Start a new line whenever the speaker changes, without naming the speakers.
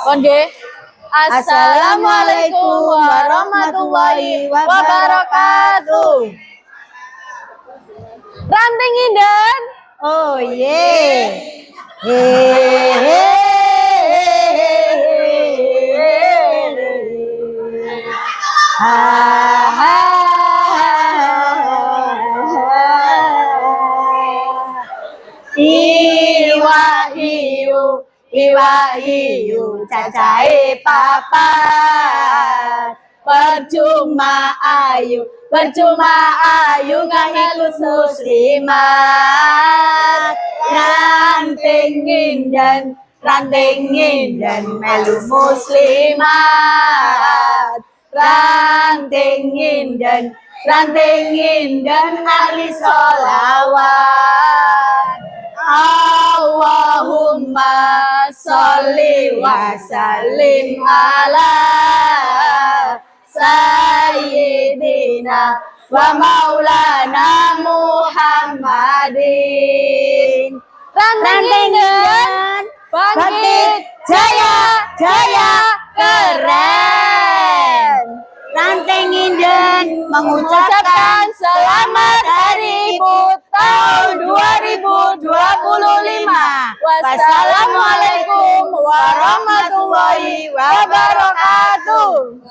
Oke. Assalamualaikum warahmatullahi wabarakatuh. Ranting Indan.
Oh yeah. Iwa hiu cacahe papat, percuma ayu gak ikut muslimat. Ranting Indan melu muslimat. Ranting Indan ahli sholawat. Allahumma sholli wa sallim ala sayyidina wa maulana Muhammadin.
Ranting Indan, bangkit, jaya keren.
Ranting Indan mengucapkan
selamat Hari Ibu tahun 2025. Wassalamualaikum warahmatullahi wabarakatuh.